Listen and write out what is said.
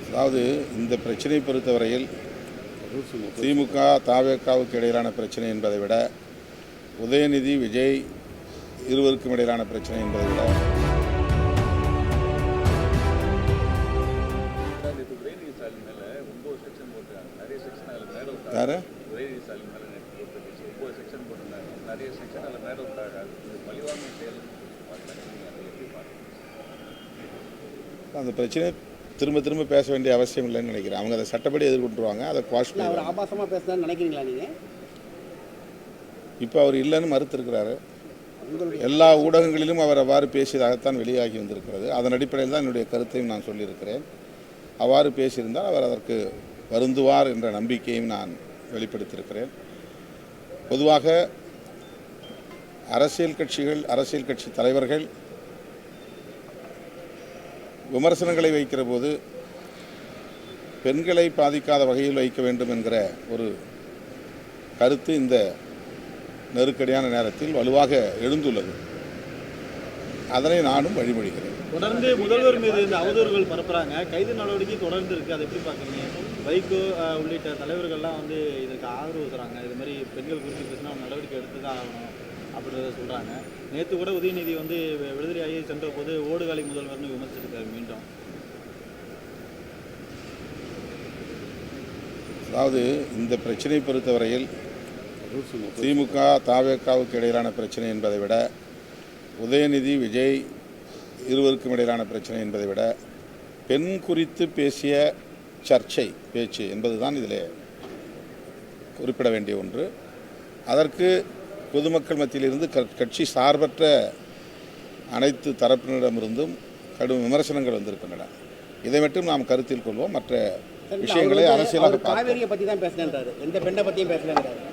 அதாவது இந்த பிரச்சனையை பொறுத்தவரையில் திமுக தவேகாவுக்கு இடையிலான பிரச்சனை என்பதை விட உதயநிதி விஜய் இருவருக்கும் இடையிலான பிரச்சனை என்பதை விட யாரு அந்த பிரச்சனை திரும்ப திரும்ப பேச வேண்டிய அவசியம் இல்லைன்னு நினைக்கிறேன். அவங்க அதை சட்டப்படி எதிர்கொண்டுருவாங்க, அதை குவாஷ் பண்ணி. அவர் ஆபாசமாக பேசுனான்னு நினைக்கிறீங்களா நீங்கள்? இப்போ அவர் இல்லைன்னு மறுத்திருக்கிறாரு. எல்லா ஊடகங்களிலும் அவர் அவ்வாறு பேசியதாகத்தான் வெளியாகி வந்திருக்கிறது. அதன் அடிப்படையில் தான் என்னுடைய கருத்தையும் நான் சொல்லியிருக்கிறேன். அவ்வாறு பேசியிருந்தால் அவர் அதற்கு வருந்துவார் என்ற நம்பிக்கையும் நான் வெளிப்படுத்தியிருக்கிறேன். பொதுவாக அரசியல் கட்சிகள், அரசியல் கட்சி தலைவர்கள் விமர்சனங்களை வைக்கிற போது பெண்களை பாதிக்காத வகையில் வைக்க வேண்டும் என்கிற ஒரு கருத்து இந்த நெருக்கடியான நேரத்தில் வலுவாக எழுந்துள்ளது. அதனை நானும் வழிமொழிகிறேன். தொடர்ந்து முதல்வர் மீது இந்த அவதூறுகள் பரப்புறாங்க, கைது நடவடிக்கை தொடர்ந்து இருக்குது, அதை எப்படி பார்க்குறீங்க? வைகோ உள்ளிட்ட தலைவர்கள்லாம் வந்து இதற்கு ஆதரவு தராங்க. இது மாதிரி பெண்கள் குறித்து பேசினா நடவடிக்கை எடுத்து தான் ஆகணும் அப்படின்றத சொல்கிறாங்க. நேற்று கூட உதயநிதி வந்து விடுதலையாகி சென்ற போது ஓடுகாலி முதல்வர்னு விமர்சிச்சிருக்காரு மீண்டும். அதாவது இந்த பிரச்சனையை பொறுத்தவரையில் திமுக தவேகாவுக்கு இடையிலான பிரச்சனை என்பதை விட உதயநிதி விஜய் இருவருக்கும் இடையிலான பிரச்சனை என்பதை விட பெண் குறித்து பேசிய சர்ச்சை பேச்சு என்பதுதான் இதில் குறிப்பிட வேண்டிய ஒன்று. அதற்கு பொதுமக்கள் மத்தியிலிருந்து கட்சி சார்பற்ற அனைத்து தரப்பினரிடமிருந்தும் கடும் விமர்சனங்கள் வந்திருக்கின்றன. இதை மட்டும் நாம் கருத்தில் கொள்வோம். மற்ற விஷயங்களை அரசியலாக காவேரியை பற்றி தான் பேசுகிறாரு, எந்த பெண்ணை பற்றியும் பேசலன்றாரு.